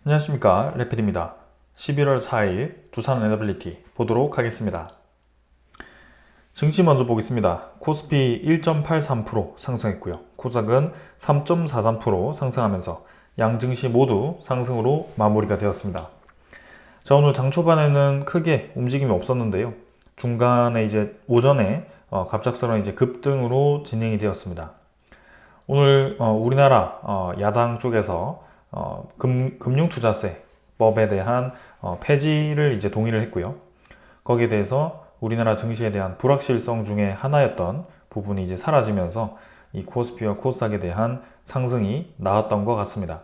안녕하십니까, 레필입니다. 11월 4일 두산 에너빌리티 보도록 하겠습니다. 증시 먼저 보겠습니다. 코스피 1.83% 상승했고요. 코스닥은 3.43% 상승하면서 양증시 모두 상승으로 마무리가 되었습니다. 자, 오늘 장 초반에는 크게 움직임이 없었는데요. 중간에 오전에 갑작스러운 급등으로 진행이 되었습니다. 오늘 우리나라 야당 쪽에서 금융투자세법에 대한 폐지를 동의를 했고요. 거기에 대해서 우리나라 증시에 대한 불확실성 중에 하나였던 부분이 사라지면서 이 코스피와 코스닥에 대한 상승이 나왔던 것 같습니다.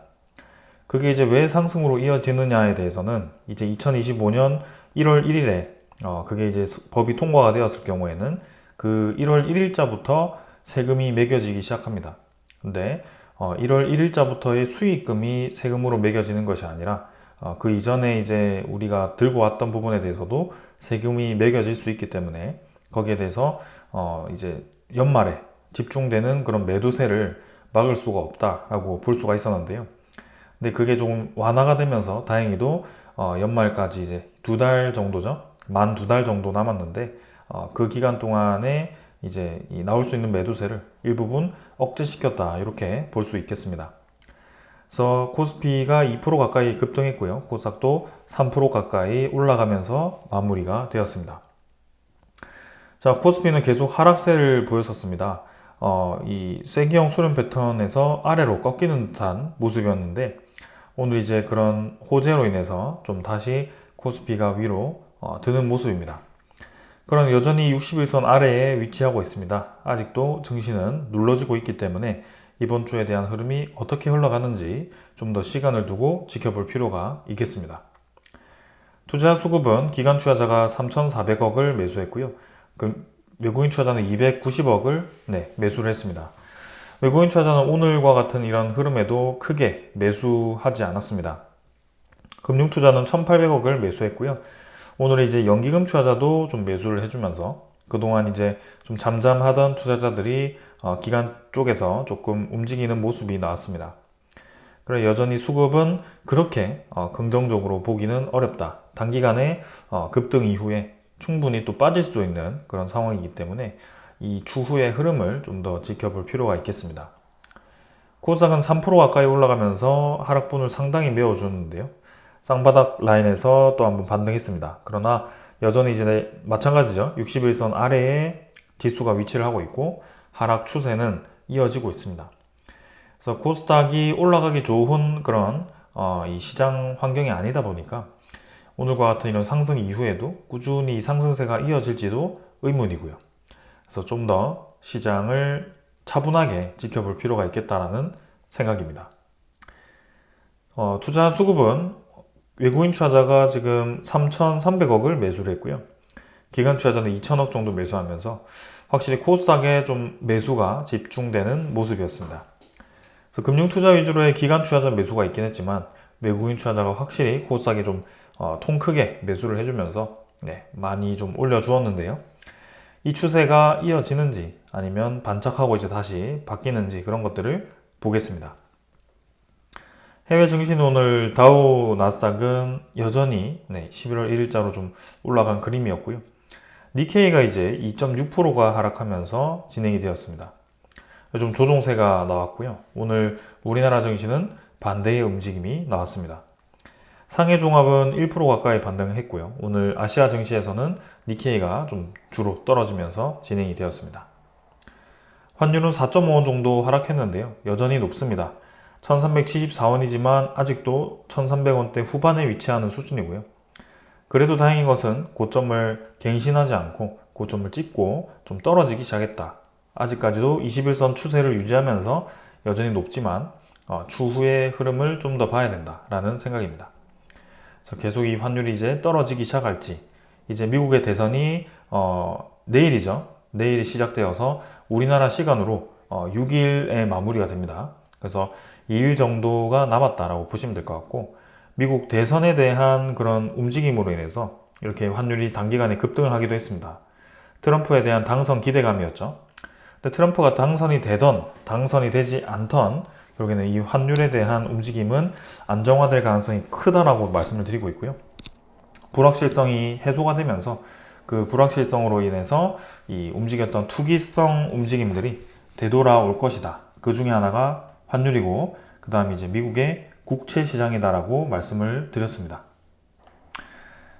그게 왜 상승으로 이어지느냐에 대해서는 2025년 1월 1일에 그게 법이 통과가 되었을 경우에는 그 1월 1일자부터 세금이 매겨지기 시작합니다. 근데 1월 1일자부터의 수익금이 세금으로 매겨지는 것이 아니라 그 이전에 우리가 들고 왔던 부분에 대해서도 세금이 매겨질 수 있기 때문에 거기에 대해서 연말에 집중되는 그런 매도세를 막을 수가 없다라고 볼 수가 있었는데요. 근데 그게 조금 완화가 되면서 다행히도 연말까지 2달 정도죠. 만 2달 정도 남았는데 그 기간 동안에 이 나올 수 있는 매도세를 일부분 억제시켰다, 이렇게 볼 수 있겠습니다. 그래서 코스피가 2% 가까이 급등했고요. 코스닥도 3% 가까이 올라가면서 마무리가 되었습니다. 자, 코스피는 계속 하락세를 보였었습니다. 이 쐐기형 수렴 패턴에서 아래로 꺾이는 듯한 모습이었는데 오늘 그런 호재로 인해서 좀 다시 코스피가 위로 드는 모습입니다. 그런 여전히 60일선 아래에 위치하고 있습니다. 아직도 증시는 눌러지고 있기 때문에 이번 주에 대한 흐름이 어떻게 흘러가는지 좀 더 시간을 두고 지켜볼 필요가 있겠습니다. 투자 수급은 기관 투자자가 3,400억을 매수했고요. 외국인 투자자는 290억을 매수를 했습니다. 외국인 투자자는 오늘과 같은 이런 흐름에도 크게 매수하지 않았습니다. 금융 투자는 1,800억을 매수했고요. 오늘 연기금 투자자도 좀 매수를 해주면서 그동안 좀 잠잠하던 투자자들이 기관 쪽에서 조금 움직이는 모습이 나왔습니다. 그래 여전히 수급은 그렇게 긍정적으로 보기는 어렵다. 단기간에 급등 이후에 충분히 또 빠질 수도 있는 그런 상황이기 때문에 이 추후의 흐름을 좀 더 지켜볼 필요가 있겠습니다. 코스닥은 3% 가까이 올라가면서 하락분을 상당히 메워주는데요. 쌍바닥 라인에서 또 한번 반등했습니다. 그러나 여전히 마찬가지죠. 61선 아래에 지수가 위치를 하고 있고 하락 추세는 이어지고 있습니다. 그래서 코스닥이 올라가기 좋은 그런 이 시장 환경이 아니다 보니까 오늘과 같은 이런 상승 이후에도 꾸준히 상승세가 이어질지도 의문이고요. 그래서 좀 더 시장을 차분하게 지켜볼 필요가 있겠다라는 생각입니다. 투자 수급은 외국인 투자자가 지금 3,300억을 매수를 했고요. 기관 투자자는 2,000억 정도 매수하면서 확실히 코스닥에 좀 매수가 집중되는 모습이었습니다. 그래서 금융 투자 위주로의 기관 투자자 매수가 있긴 했지만 외국인 투자자가 확실히 코스닥에 좀 통 크게 매수를 해주면서 많이 좀 올려주었는데요. 이 추세가 이어지는지 아니면 반짝하고 다시 바뀌는지 그런 것들을 보겠습니다. 해외 증시는 오늘 다우 나스닥은 여전히 11월 1일자로 좀 올라간 그림이었고요. 니케이가 2.6%가 하락하면서 진행이 되었습니다. 좀 조종세가 나왔고요. 오늘 우리나라 증시는 반대의 움직임이 나왔습니다. 상해 종합은 1% 가까이 반등했고요. 오늘 아시아 증시에서는 니케이가 좀 주로 떨어지면서 진행이 되었습니다. 환율은 4.5원 정도 하락했는데요. 여전히 높습니다. 1374원이지만 아직도 1300원대 후반에 위치하는 수준이고요. 그래도 다행인 것은 고점을 갱신하지 않고 고점을 찍고 좀 떨어지기 시작했다. 아직까지도 21선 추세를 유지하면서 여전히 높지만 추후의 흐름을 좀 더 봐야 된다라는 생각입니다. 그래서 계속 이 환율이 떨어지기 시작할지, 미국의 대선이 내일이죠. 내일이 시작되어서 우리나라 시간으로 6일에 마무리가 됩니다. 그래서 2일 정도가 남았다라고 보시면 될 것 같고, 미국 대선에 대한 그런 움직임으로 인해서 이렇게 환율이 단기간에 급등을 하기도 했습니다. 트럼프에 대한 당선 기대감이었죠. 근데 트럼프가 당선이 되던 당선이 되지 않던 결국에는 이 환율에 대한 움직임은 안정화될 가능성이 크다라고 말씀을 드리고 있고요. 불확실성이 해소가 되면서 그 불확실성으로 인해서 이 움직였던 투기성 움직임들이 되돌아올 것이다. 그 중에 하나가 환율이고, 그 다음에 이제 미국의 국채 시장이다라고 말씀을 드렸습니다.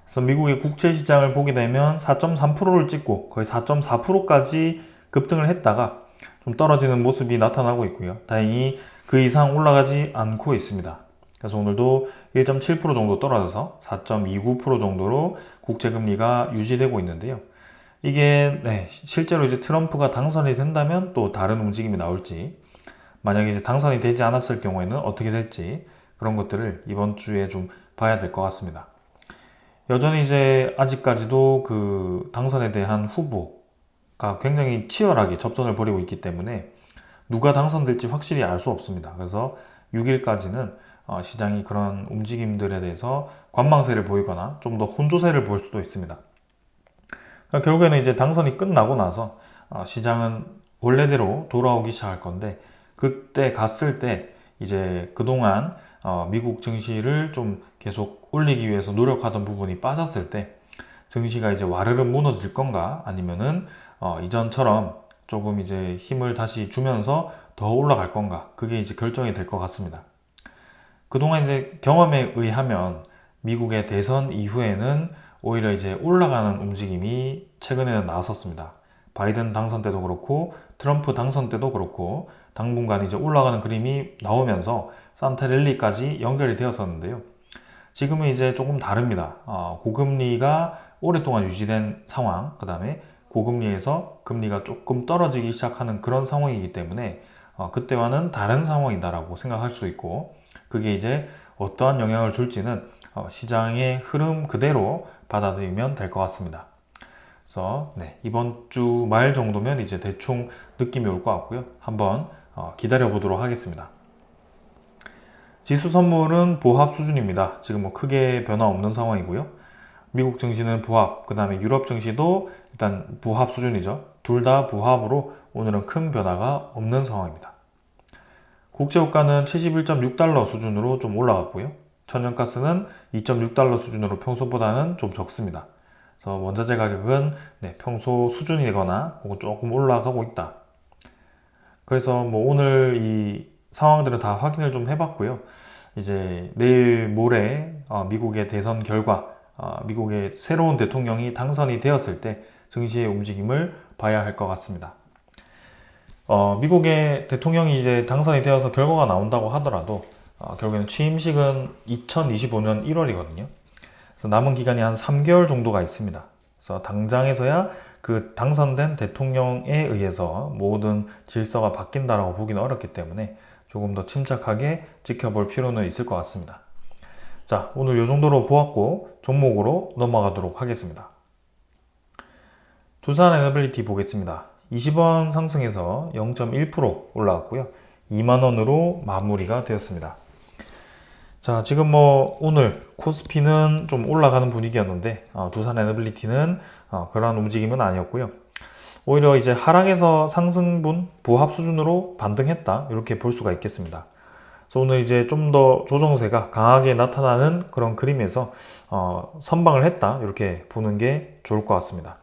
그래서 미국의 국채 시장을 보게 되면 4.3%를 찍고 거의 4.4%까지 급등을 했다가 좀 떨어지는 모습이 나타나고 있고요. 다행히 그 이상 올라가지 않고 있습니다. 그래서 오늘도 1.7% 정도 떨어져서 4.29% 정도로 국채금리가 유지되고 있는데요. 이게 실제로 이제 트럼프가 당선이 된다면 또 다른 움직임이 나올지, 만약에 이제 당선이 되지 않았을 경우에는 어떻게 될지, 그런 것들을 이번 주에 좀 봐야 될 것 같습니다. 여전히 이제 아직까지도 그 당선에 대한 후보가 굉장히 치열하게 접전을 벌이고 있기 때문에 누가 당선될지 확실히 알 수 없습니다. 그래서 6일까지는 시장이 그런 움직임들에 대해서 관망세를 보이거나 좀 더 혼조세를 보일 수도 있습니다. 결국에는 이제 당선이 끝나고 나서 시장은 원래대로 돌아오기 시작할 건데, 그때 갔을 때 이제 그동안 미국 증시를 좀 계속 올리기 위해서 노력하던 부분이 빠졌을 때 증시가 이제 와르르 무너질 건가, 아니면은 이전처럼 조금 이제 힘을 다시 주면서 더 올라갈 건가, 그게 이제 결정이 될 것 같습니다. 그동안 이제 경험에 의하면 미국의 대선 이후에는 오히려 이제 올라가는 움직임이 최근에는 나왔었습니다. 바이든 당선 때도 그렇고 트럼프 당선 때도 그렇고 당분간 이제 올라가는 그림이 나오면서 산타랠리까지 연결이 되었었는데요. 지금은 이제 조금 다릅니다. 고금리가 오랫동안 유지된 상황, 그 다음에 고금리에서 금리가 조금 떨어지기 시작하는 그런 상황이기 때문에 그때와는 다른 상황이다라고 생각할 수 있고, 그게 이제 어떠한 영향을 줄지는 시장의 흐름 그대로 받아들이면 될 것 같습니다. 그래서 이번 주 말 정도면 이제 대충 느낌이 올 것 같고요. 한번 기다려 보도록 하겠습니다. 지수 선물은 보합 수준입니다. 지금 뭐 크게 변화 없는 상황이고요. 미국 증시는 보합, 그 다음에 유럽 증시도 일단 보합 수준이죠. 둘 다 보합으로 오늘은 큰 변화가 없는 상황입니다. 국제유가는 71.6달러 수준으로 좀 올라갔고요. 천연가스는 2.6달러 수준으로 평소보다는 좀 적습니다. 그래서 원자재 가격은 평소 수준이거나 혹은 조금 올라가고 있다. 그래서 뭐 오늘 이 상황들을 다 확인을 좀 해봤고요. 이제 내일 모레 미국의 대선 결과, 미국의 새로운 대통령이 당선이 되었을 때 증시의 움직임을 봐야 할 것 같습니다. 미국의 대통령이 이제 당선이 되어서 결과가 나온다고 하더라도 결국에는 취임식은 2025년 1월이거든요. 그래서 남은 기간이 한 3개월 정도가 있습니다. 그래서 당장에서야 그 당선된 대통령에 의해서 모든 질서가 바뀐다라고 보기는 어렵기 때문에 조금 더 침착하게 지켜볼 필요는 있을 것 같습니다. 자, 오늘 이 정도로 보았고 종목으로 넘어가도록 하겠습니다. 두산에너빌리티 보겠습니다. 20원 상승해서 0.1% 올라갔고요. 2만원으로 마무리가 되었습니다. 자, 지금 뭐 오늘 코스피는 좀 올라가는 분위기였는데 두산에너빌리티는 그러한 움직임은 아니었고요. 오히려 이제 하락에서 상승분 보합 수준으로 반등했다, 이렇게 볼 수가 있겠습니다. 그래서 오늘 이제 좀 더 조정세가 강하게 나타나는 그런 그림에서 선방을 했다, 이렇게 보는 게 좋을 것 같습니다.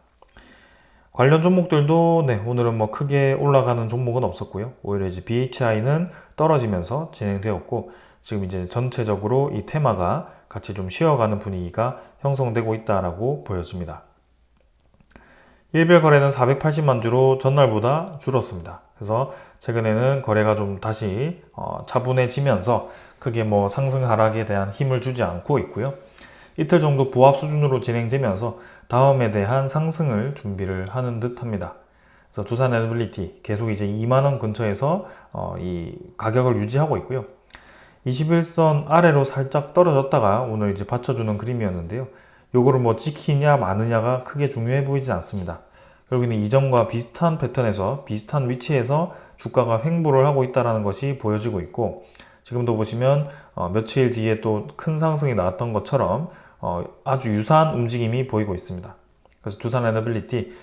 관련 종목들도 오늘은 뭐 크게 올라가는 종목은 없었고요. 오히려 이제 BHI는 떨어지면서 진행되었고, 지금 이제 전체적으로 이 테마가 같이 좀 쉬어가는 분위기가 형성되고 있다라고 보여집니다. 일별 거래는 480만 주로 전날보다 줄었습니다. 그래서 최근에는 거래가 좀 다시 차분해지면서 크게 뭐 상승 하락에 대한 힘을 주지 않고 있고요. 이틀 정도 보합 수준으로 진행되면서 다음에 대한 상승을 준비를 하는 듯 합니다. 그래서 두산에너빌리티 계속 이제 2만원 근처에서 이 가격을 유지하고 있고요. 21선 아래로 살짝 떨어졌다가 오늘 이제 받쳐주는 그림이었는데요. 요거를 뭐 지키냐 마느냐가 크게 중요해 보이지 않습니다. 결국에는 이전과 비슷한 패턴에서 비슷한 위치에서 주가가 횡보를 하고 있다는 것이 보여지고 있고, 지금도 보시면 며칠 뒤에 또 큰 상승이 나왔던 것처럼 아주 유사한 움직임이 보이고 있습니다. 그래서 두산에너빌리티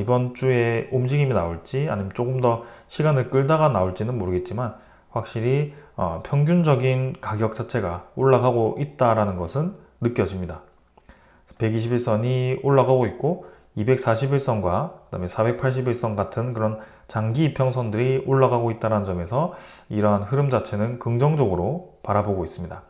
이번 주에 움직임이 나올지 아니면 조금 더 시간을 끌다가 나올지는 모르겠지만 확실히 평균적인 가격 자체가 올라가고 있다라는 것은 느껴집니다. 121선이 올라가고 있고 241선과 그다음에 481선 같은 그런 장기 이평선들이 올라가고 있다는 점에서 이러한 흐름 자체는 긍정적으로 바라보고 있습니다.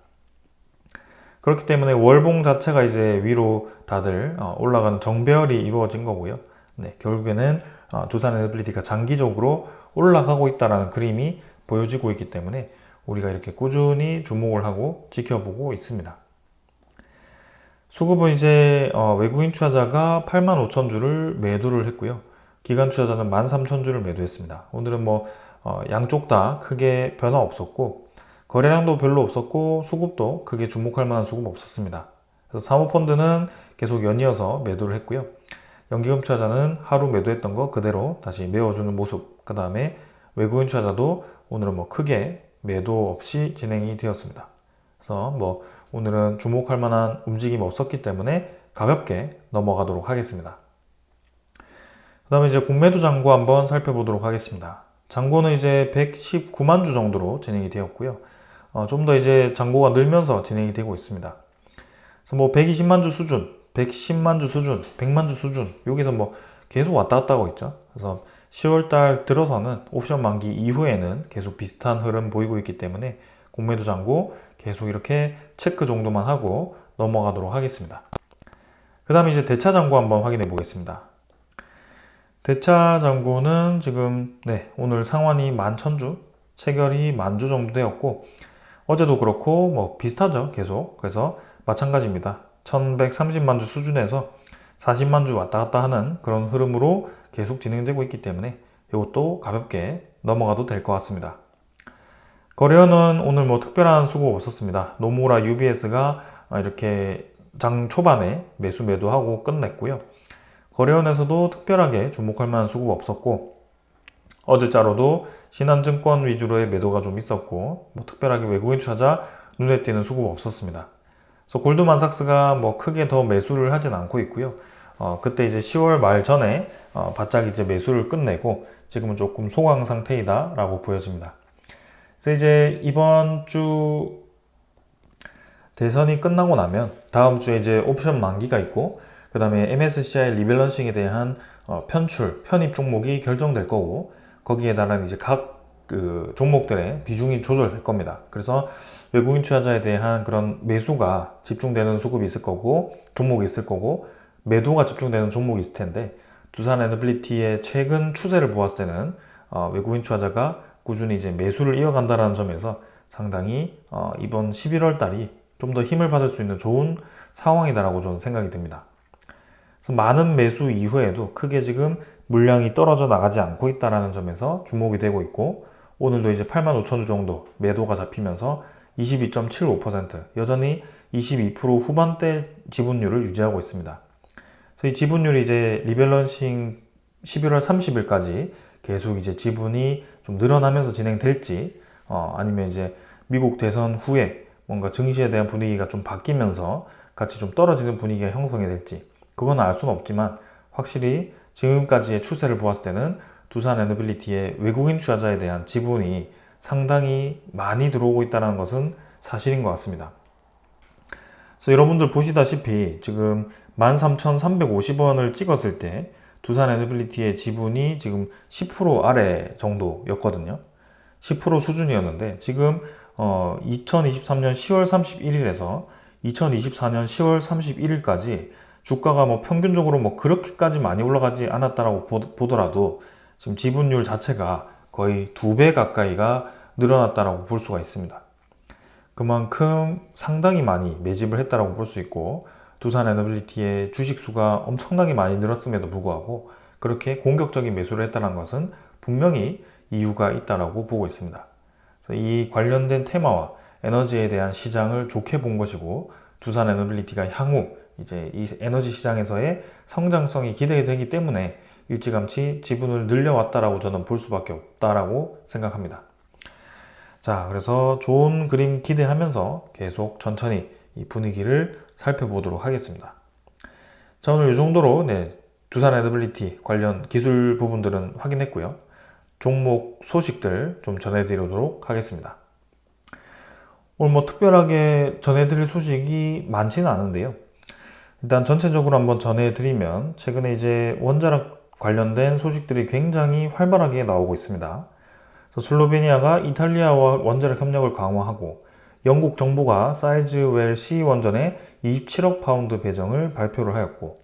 그렇기 때문에 월봉 자체가 이제 위로 다들 올라가는 정배열이 이루어진 거고요. 네, 결국에는 두산 에너빌리티가 장기적으로 올라가고 있다는 그림이 보여지고 있기 때문에 우리가 이렇게 꾸준히 주목을 하고 지켜보고 있습니다. 수급은 이제 외국인 투자자가 85,000주를 매도를 했고요. 기관 투자자는 13,000주를 매도했습니다. 오늘은 양쪽 다 크게 변화 없었고 거래량도 별로 없었고 수급도 크게 주목할 만한 수급 없었습니다. 그래서 사모펀드는 계속 연이어서 매도를 했고요. 연기금 투자자는 하루 매도했던 거 그대로 다시 메워주는 모습. 그 다음에 외국인 투자자도 오늘은 크게 매도 없이 진행이 되었습니다. 그래서 오늘은 주목할 만한 움직임이 없었기 때문에 가볍게 넘어가도록 하겠습니다. 그 다음에 이제 공매도 잔고 한번 살펴보도록 하겠습니다. 잔고는 이제 119만 주 정도로 진행이 되었고요. 좀 더 이제 잔고가 늘면서 진행이 되고 있습니다. 그래서 120만 주 수준, 110만 주 수준, 100만 주 수준, 여기서 계속 왔다 갔다 하고 있죠. 그래서 10월달 들어서는 옵션 만기 이후에는 계속 비슷한 흐름 보이고 있기 때문에 공매도 잔고 계속 이렇게 체크 정도만 하고 넘어가도록 하겠습니다. 그 다음에 이제 대차 잔고 한번 확인해 보겠습니다. 대차 잔고는 지금 오늘 상환이 11,000주, 체결이 10,000주 정도 되었고 어제도 그렇고 비슷하죠. 계속. 그래서 마찬가지입니다. 1130만 주 수준에서 40만 주 왔다 갔다 하는 그런 흐름으로 계속 진행되고 있기 때문에 이것도 가볍게 넘어가도 될 것 같습니다. 거래원은 오늘 특별한 수급 없었습니다. 노무라 UBS가 이렇게 장 초반에 매수 매도하고 끝냈고요. 거래원에서도 특별하게 주목할 만한 수급 없었고 어제자로도 신한증권 위주로의 매도가 좀 있었고 특별하게 외국인 투자자 눈에 띄는 수급 없었습니다. 그래서 골드만삭스가 크게 더 매수를 하진 않고 있고요. 그때 이제 10월 말 전에 바짝 이제 매수를 끝내고 지금은 조금 소강 상태이다 라고 보여집니다. 그래서 이제 이번 주 대선이 끝나고 나면 다음 주에 이제 옵션 만기가 있고 그 다음에 MSCI 리밸런싱에 대한 편입 종목이 결정될 거고 거기에 따른 이제 각 그 종목들의 비중이 조절될 겁니다. 그래서 외국인 투자자에 대한 그런 매수가 집중되는 수급이 있을 거고 종목이 있을 거고 매도가 집중되는 종목이 있을 텐데 두산 에너빌리티의 최근 추세를 보았을 때는 외국인 투자자가 꾸준히 이제 매수를 이어간다는 점에서 상당히 이번 11월 달이 좀 더 힘을 받을 수 있는 좋은 상황이다라고 저는 생각이 듭니다. 그래서 많은 매수 이후에도 크게 지금 물량이 떨어져 나가지 않고 있다는 점에서 주목이 되고 있고 오늘도 이제 85,000주 정도 매도가 잡히면서 22.75% 여전히 22% 후반대 지분율을 유지하고 있습니다. 그래서 이 지분율이 이제 리밸런싱 11월 30일까지 계속 이제 지분이 좀 늘어나면서 진행될지 아니면 이제 미국 대선 후에 뭔가 증시에 대한 분위기가 좀 바뀌면서 같이 좀 떨어지는 분위기가 형성이 될지 그건 알 수는 없지만 확실히 지금까지의 추세를 보았을 때는 두산 에너빌리티의 외국인 투자자에 대한 지분이 상당히 많이 들어오고 있다는 것은 사실인 것 같습니다. 그래서 여러분들 보시다시피 지금 13,350원을 찍었을 때 두산 에너빌리티의 지분이 지금 10% 아래 정도였거든요. 10% 수준이었는데 지금 2023년 10월 31일에서 2024년 10월 31일까지 주가가 평균적으로 그렇게까지 많이 올라가지 않았다라고 보더라도 지금 지분율 자체가 거의 2배 가까이가 늘어났다라고 볼 수가 있습니다. 그만큼 상당히 많이 매집을 했다라고 볼 수 있고 두산 에너빌리티의 주식수가 엄청나게 많이 늘었음에도 불구하고 그렇게 공격적인 매수를 했다는 것은 분명히 이유가 있다라고 보고 있습니다. 그래서 이 관련된 테마와 에너지에 대한 시장을 좋게 본 것이고 두산 에너빌리티가 향후 이제 이 에너지 시장에서의 성장성이 기대되기 때문에 일찌감치 지분을 늘려왔다라고 저는 볼 수밖에 없다라고 생각합니다. 자, 그래서 좋은 그림 기대하면서 계속 천천히 이 분위기를 살펴보도록 하겠습니다. 자, 오늘 이 정도로 두산 에너빌리티 관련 기술 부분들은 확인했고요. 종목 소식들 좀 전해드리도록 하겠습니다. 오늘 뭐 특별하게 전해드릴 소식이 많지는 않은데요. 일단 전체적으로 한번 전해드리면 최근에 이제 원자력 관련된 소식들이 굉장히 활발하게 나오고 있습니다. 슬로베니아가 이탈리아와 원자력 협력을 강화하고 영국 정부가 사이즈웰 C 원전에 27억 파운드 배정을 발표를 하였고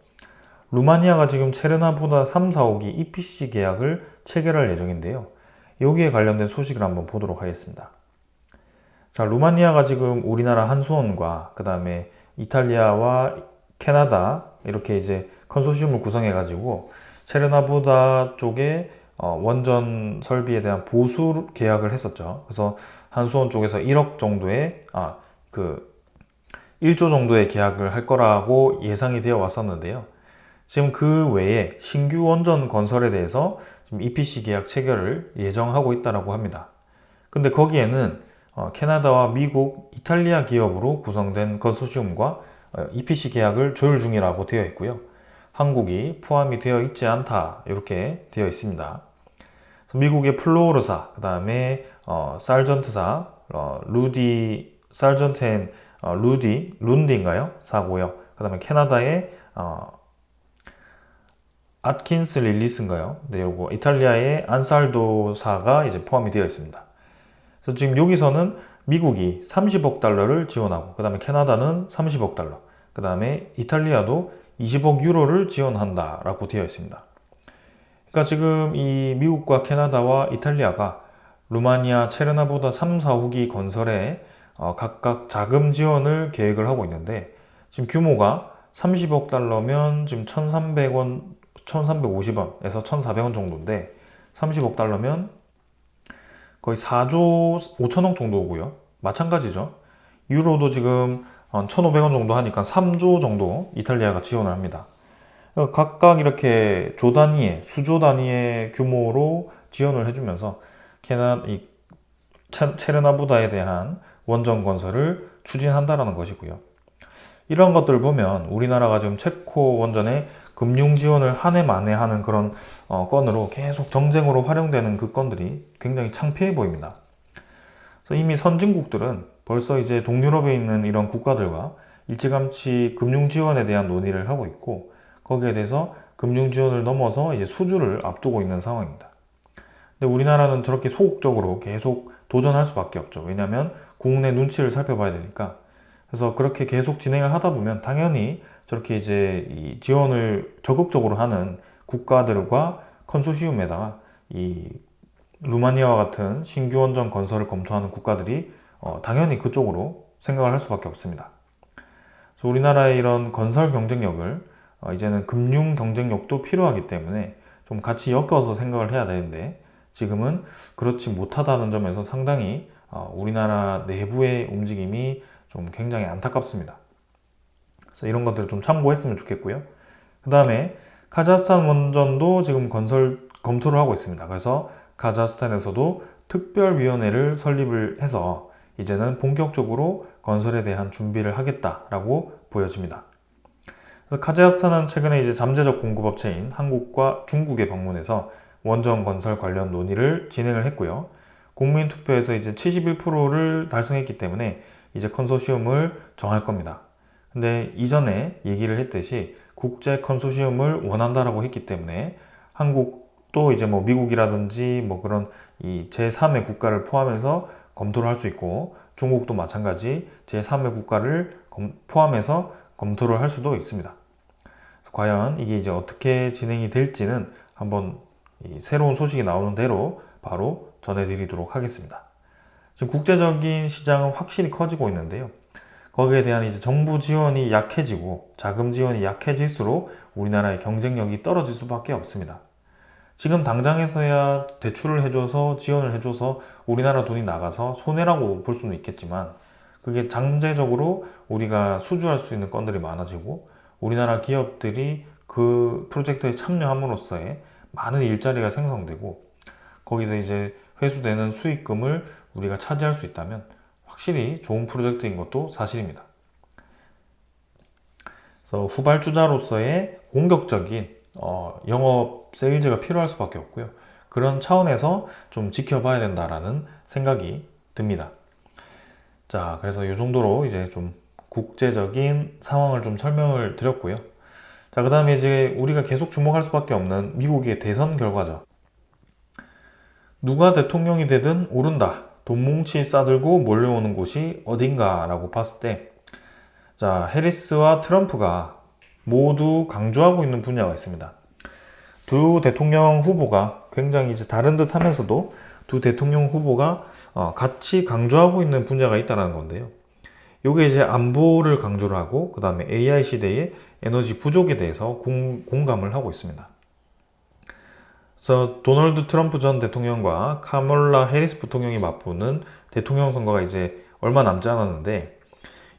루마니아가 지금 체르나보다 3, 4호기 EPC 계약을 체결할 예정인데요. 여기에 관련된 소식을 한번 보도록 하겠습니다. 자, 루마니아가 지금 우리나라 한수원과 그 다음에 이탈리아와 캐나다 이렇게 이제 컨소시엄을 구성해 가지고 체르나보다 쪽에 원전 설비에 대한 보수 계약을 했었죠. 그래서 한수원 쪽에서 1억 정도의 1조 정도의 계약을 할 거라고 예상이 되어 왔었는데요. 지금 그 외에 신규 원전 건설에 대해서 지금 EPC 계약 체결을 예정하고 있다고 합니다. 근데 거기에는 캐나다와 미국, 이탈리아 기업으로 구성된 컨소시엄과 EPC 계약을 조율 중이라고 되어 있고요. 한국이 포함이 되어 있지 않다 이렇게 되어 있습니다. 미국의 플로르사, 그 다음에 살전트사, 룬디인가요? 사고요. 그 다음에 캐나다의 아트킨스 릴리스인가요? 네, 요거 이탈리아의 안살도사가 이제 포함이 되어 있습니다. 그래서 지금 여기서는 미국이 30억 달러를 지원하고, 그 다음에 캐나다는 30억 달러, 그 다음에 이탈리아도 20억 유로를 지원한다라고 되어 있습니다. 그러니까 지금 이 미국과 캐나다와 이탈리아가 루마니아 체르나보다 3, 4호기 건설에 각각 자금 지원을 계획을 하고 있는데 지금 규모가 30억 달러면 지금 1,300원, 1,350원에서 1,400원 정도인데 30억 달러면 거의 4조 5천억 정도고요. 마찬가지죠. 유로도 지금 1,500원 정도 하니까 3조 정도 이탈리아가 지원을 합니다. 각각 이렇게 조 단위의, 수조 단위의 규모로 지원을 해주면서 체르나보다에 대한 원전 건설을 추진한다라는 것이고요. 이런 것들을 보면 우리나라가 지금 체코 원전에 금융 지원을 한 해 만에 하는 그런 건으로 계속 정쟁으로 활용되는 그 건들이 굉장히 창피해 보입니다. 그래서 이미 선진국들은 벌써 이제 동유럽에 있는 이런 국가들과 일찌감치 금융 지원에 대한 논의를 하고 있고 거기에 대해서 금융 지원을 넘어서 이제 수주를 앞두고 있는 상황입니다. 근데 우리나라는 저렇게 소극적으로 계속 도전할 수밖에 없죠. 왜냐하면 국내 눈치를 살펴봐야 되니까. 그래서 그렇게 계속 진행을 하다 보면 당연히 저렇게 이제 이 지원을 적극적으로 하는 국가들과 컨소시엄에다가 이 루마니아와 같은 신규 원전 건설을 검토하는 국가들이 당연히 그쪽으로 생각을 할 수밖에 없습니다. 그래서 우리나라의 이런 건설 경쟁력을 이제는 금융 경쟁력도 필요하기 때문에 좀 같이 엮어서 생각을 해야 되는데 지금은 그렇지 못하다는 점에서 상당히 우리나라 내부의 움직임이 좀 굉장히 안타깝습니다. 그래서 이런 것들을 좀 참고했으면 좋겠고요. 그 다음에 카자흐스탄 원전도 지금 건설 검토를 하고 있습니다. 그래서 카자흐스탄에서도 특별위원회를 설립을 해서 이제는 본격적으로 건설에 대한 준비를 하겠다라고 보여집니다. 그래서 카자흐스탄은 최근에 이제 잠재적 공급업체인 한국과 중국에 방문해서 원전 건설 관련 논의를 진행을 했고요. 국민투표에서 이제 71%를 달성했기 때문에 이제 컨소시엄을 정할 겁니다. 근데 이전에 얘기를 했듯이 국제 컨소시엄을 원한다라고 했기 때문에 한국도 이제 뭐 미국이라든지 뭐 그런 이 제3의 국가를 포함해서 검토를 할 수 있고 중국도 마찬가지 제3의 국가를 포함해서 검토를 할 수도 있습니다. 과연 이게 이제 어떻게 진행이 될지는 한번 이 새로운 소식이 나오는 대로 바로 전해드리도록 하겠습니다. 지금 국제적인 시장은 확실히 커지고 있는데요. 거기에 대한 이제 정부 지원이 약해지고 자금 지원이 약해질수록 우리나라의 경쟁력이 떨어질 수밖에 없습니다. 지금 당장에서야 대출을 해줘서 지원을 해줘서 우리나라 돈이 나가서 손해라고 볼 수는 있겠지만 그게 잠재적으로 우리가 수주할 수 있는 건들이 많아지고 우리나라 기업들이 그 프로젝트에 참여함으로써의 많은 일자리가 생성되고 거기서 이제 회수되는 수익금을 우리가 차지할 수 있다면 확실히 좋은 프로젝트인 것도 사실입니다. 그래서 후발주자로서의 공격적인 영업 세일즈가 필요할 수밖에 없고요. 그런 차원에서 좀 지켜봐야 된다라는 생각이 듭니다. 자, 그래서 이 정도로 이제 좀 국제적인 상황을 좀 설명을 드렸고요. 자, 그 다음에 이제 우리가 계속 주목할 수밖에 없는 미국의 대선 결과죠. 누가 대통령이 되든 오른다. 돈뭉치 싸들고 몰려오는 곳이 어딘가라고 봤을 때, 자, 해리스와 트럼프가 모두 강조하고 있는 분야가 있습니다. 두 대통령 후보가 굉장히 이제 다른 듯 하면서도 두 대통령 후보가 같이 강조하고 있는 분야가 있다는 건데요. 요게 이제 안보를 강조를 하고, 그 다음에 AI 시대의 에너지 부족에 대해서 공감을 하고 있습니다. 그래서 도널드 트럼프 전 대통령과 카멀라 해리스 부통령이 맞붙는 대통령 선거가 이제 얼마 남지 않았는데,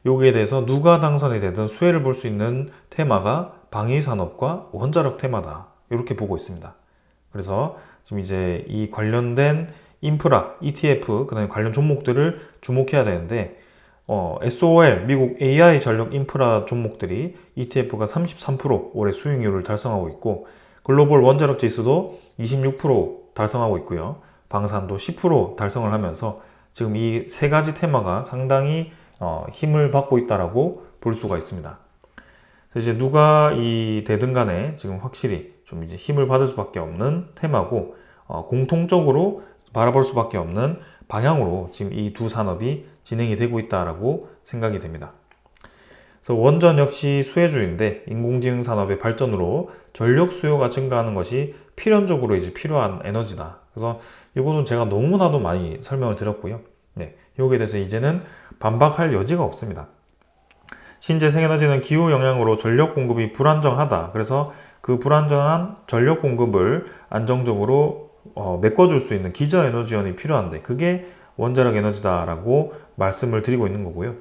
여기에 대해서 누가 당선이 되든 수혜를 볼 수 있는 테마가 방위산업과 원자력 테마다, 이렇게 보고 있습니다. 그래서 지금 이제 이 관련된 인프라, ETF, 그 다음에 관련 종목들을 주목해야 되는데, SOL, 미국 AI 전력 인프라 종목들이 ETF가 33% 올해 수익률을 달성하고 있고, 글로벌 원자력 지수도 26% 달성하고 있고요. 방산도 10% 달성을 하면서 지금 이 세 가지 테마가 상당히 힘을 받고 있다라고 볼 수가 있습니다. 그래서 이제 누가 이 되든 간에 지금 확실히 좀 이제 힘을 받을 수밖에 없는 테마고, 공통적으로 바라볼 수밖에 없는 방향으로 지금 이 두 산업이 진행이 되고 있다라고 생각이 됩니다. 그래서 원전 역시 수혜주인데, 인공지능 산업의 발전으로 전력 수요가 증가하는 것이 필연적으로 이제 필요한 에너지다. 그래서 이거는 제가 너무나도 많이 설명을 드렸고요. 네, 여기에 대해서 이제는 반박할 여지가 없습니다. 신재생에너지는 기후 영향으로 전력 공급이 불안정하다. 그래서 그 불안정한 전력 공급을 안정적으로 메꿔줄 수 있는 기저에너지원이 필요한데, 그게 원자력 에너지다라고 말씀을 드리고 있는 거고요.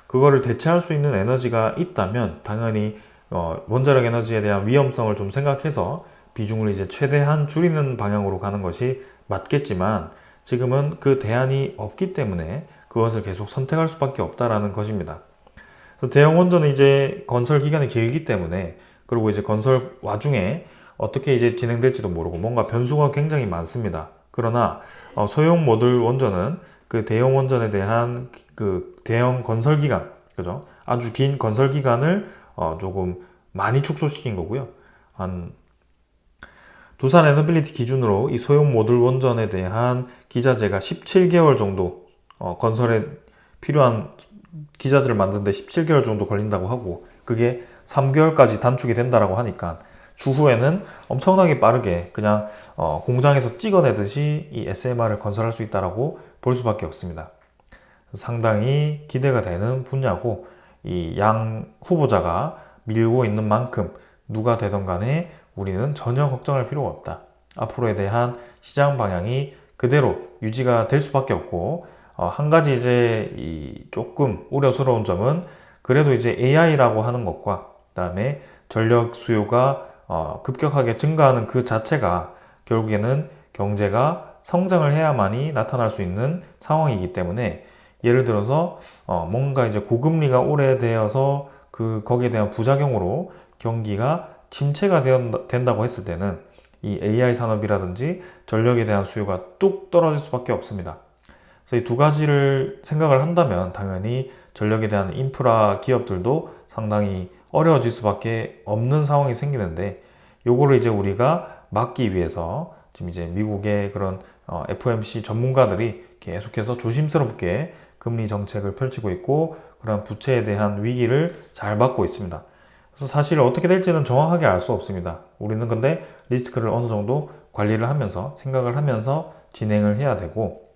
그거를 대체할 수 있는 에너지가 있다면 당연히 원자력 에너지에 대한 위험성을 좀 생각해서 비중을 이제 최대한 줄이는 방향으로 가는 것이 맞겠지만, 지금은 그 대안이 없기 때문에 그것을 계속 선택할 수밖에 없다라는 것입니다. 그래서 대형 원전은 이제 건설 기간이 길기 때문에, 그리고 이제 건설 와중에 어떻게 이제 진행될지도 모르고 뭔가 변수가 굉장히 많습니다. 그러나 소형 모듈 원전은 그 대형 원전에 대한 그 대형 건설 기간, 그죠? 아주 긴 건설 기간을 조금 많이 축소시킨 거고요. 한 두산 에너빌리티 기준으로 이 소형 모듈 원전에 대한 기자재가 17개월 정도, 건설에 필요한 기자재를 만드는데 17개월 정도 걸린다고 하고, 그게 3개월까지 단축이 된다라고 하니까 추후에는 엄청나게 빠르게 그냥 공장에서 찍어내듯이 이 SMR을 건설할 수 있다라고 볼 수밖에 없습니다. 상당히 기대가 되는 분야고, 이 양 후보자가 밀고 있는 만큼 누가 되던 간에 우리는 전혀 걱정할 필요가 없다. 앞으로에 대한 시장 방향이 그대로 유지가 될 수밖에 없고, 한 가지 이제 조금 우려스러운 점은, 그래도 이제 AI라고 하는 것과 그다음에 전력 수요가 급격하게 증가하는 그 자체가 결국에는 경제가 성장을 해야만이 나타날 수 있는 상황이기 때문에, 예를 들어서 뭔가 이제 고금리가 오래되어서 거기에 대한 부작용으로 경기가 침체가 된다고 했을 때는 이 AI 산업이라든지 전력에 대한 수요가 뚝 떨어질 수밖에 없습니다. 그래서 이 두 가지를 생각을 한다면 당연히 전력에 대한 인프라 기업들도 상당히 어려워질 수밖에 없는 상황이 생기는데, 요거를 이제 우리가 막기 위해서 지금 이제 미국의 그런 FOMC 전문가들이 계속해서 조심스럽게 금리 정책을 펼치고 있고, 그런 부채에 대한 위기를 잘 막고 있습니다. 그래서 사실 어떻게 될지는 정확하게 알 수 없습니다. 우리는 근데 리스크를 어느 정도 관리를 하면서 생각을 하면서 진행을 해야 되고,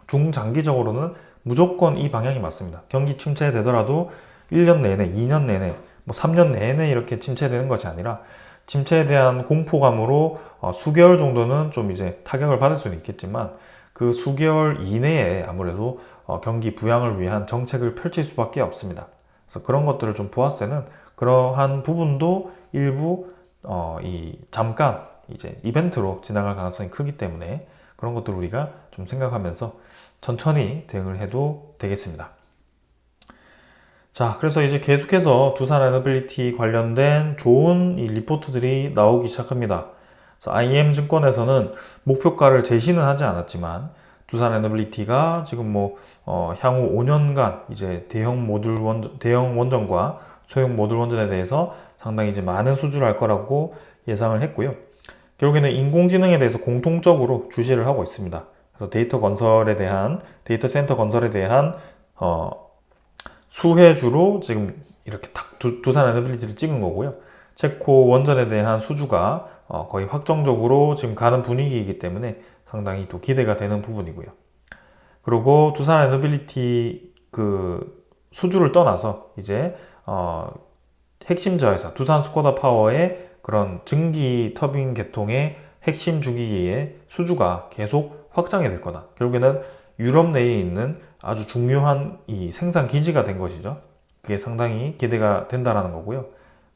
중장기적으로는 무조건 이 방향이 맞습니다. 경기 침체되더라도 1년 내내, 2년 내내, 뭐 3년 내내 이렇게 침체되는 것이 아니라, 침체에 대한 공포감으로 수개월 정도는 좀 이제 타격을 받을 수는 있겠지만, 그 수개월 이내에 아무래도 경기 부양을 위한 정책을 펼칠 수밖에 없습니다. 그래서 그런 것들을 좀 보았을 때는 그러한 부분도 일부 잠깐 이제 이벤트로 지나갈 가능성이 크기 때문에, 그런 것들을 우리가 좀 생각하면서 천천히 대응을 해도 되겠습니다. 자, 그래서 이제 계속해서 두산 에너빌리티 관련된 좋은 이 리포트들이 나오기 시작합니다. 그래서 IM증권에서는 목표가를 제시는 하지 않았지만 두산 에너빌리티가 지금 향후 5년간 이제 대형 원전과 소형 모듈 원전에 대해서 상당히 이제 많은 수주를 할 거라고 예상을 했고요. 결국에는 인공지능에 대해서 공통적으로 주시를 하고 있습니다. 그래서 데이터 센터 건설에 대한 수혜주로 지금 이렇게 딱 두산 에너빌리티를 찍은 거고요. 체코 원전에 대한 수주가 거의 확정적으로 지금 가는 분위기이기 때문에 상당히 또 기대가 되는 부분이고요. 그리고 두산 에너빌리티 그 수주를 떠나서 이제 핵심 저회사 두산 스코다 파워의 그런 증기 터빈 계통의 핵심 주기기의 수주가 계속 확장이 될 거다. 결국에는 유럽 내에 있는 아주 중요한 이 생산 기지가 된 것이죠. 그게 상당히 기대가 된다라는 거고요.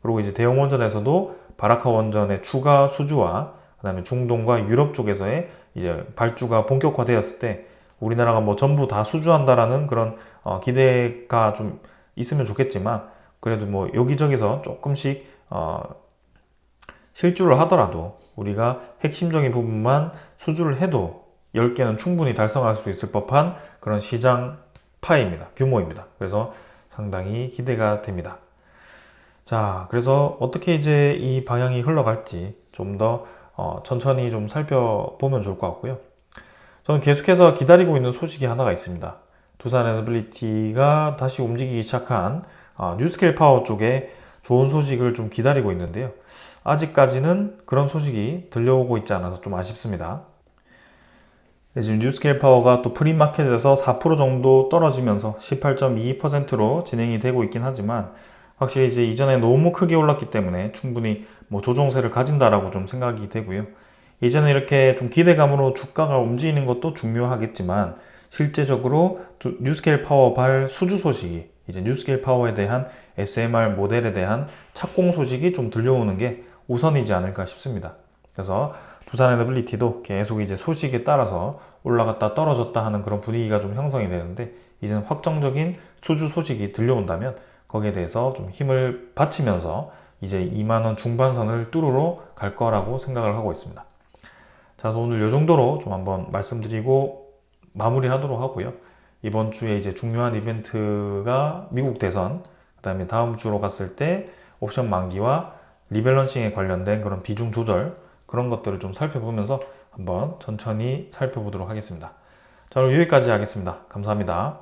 그리고 이제 대형 원전에서도 바라카 원전의 추가 수주와 그다음에 중동과 유럽 쪽에서의 이제 발주가 본격화되었을 때 우리나라가 전부 다 수주한다라는 그런 기대가 좀 있으면 좋겠지만 그래도 여기저기서 조금씩 실주를 하더라도 우리가 핵심적인 부분만 수주를 해도 10개는 충분히 달성할 수 있을 법한 그런 시장 파입니다. 규모입니다. 그래서 상당히 기대가 됩니다. 자, 그래서 어떻게 이제 이 방향이 흘러갈지 좀 더 천천히 좀 살펴보면 좋을 것 같고요. 저는 계속해서 기다리고 있는 소식이 하나가 있습니다. 두산 에너빌리티가 다시 움직이기 시작한 뉴스케일 파워 쪽에 좋은 소식을 좀 기다리고 있는데요. 아직까지는 그런 소식이 들려오고 있지 않아서 좀 아쉽습니다. 지금 뉴스케일 파워가 또 프리마켓에서 4% 정도 떨어지면서 18.22%로 진행이 되고 있긴 하지만 확실히 이제 이전에 너무 크게 올랐기 때문에 충분히 조정세를 가진다라고 좀 생각이 되고요. 이제는 이렇게 좀 기대감으로 주가가 움직이는 것도 중요하겠지만 실제적으로 뉴스케일 파워발 수주 소식이 이제 뉴스케일 파워에 대한 SMR 모델에 대한 착공 소식이 좀 들려오는 게 우선이지 않을까 싶습니다. 그래서 두산 에너빌리티도 계속 이제 소식에 따라서 올라갔다 떨어졌다 하는 그런 분위기가 좀 형성이 되는데 이제는 확정적인 수주 소식이 들려온다면 거기에 대해서 좀 힘을 바치면서 이제 2만원 중반선을 뚫으러 갈 거라고 생각을 하고 있습니다. 자, 그래서 오늘 이 정도로 좀 한번 말씀드리고 마무리하도록 하고요. 이번 주에 이제 중요한 이벤트가 미국 대선, 그 다음에 다음 주로 갔을 때 옵션 만기와 리밸런싱에 관련된 그런 비중 조절, 그런 것들을 좀 살펴보면서 한번 천천히 살펴보도록 하겠습니다. 자, 오늘 여기까지 하겠습니다. 감사합니다.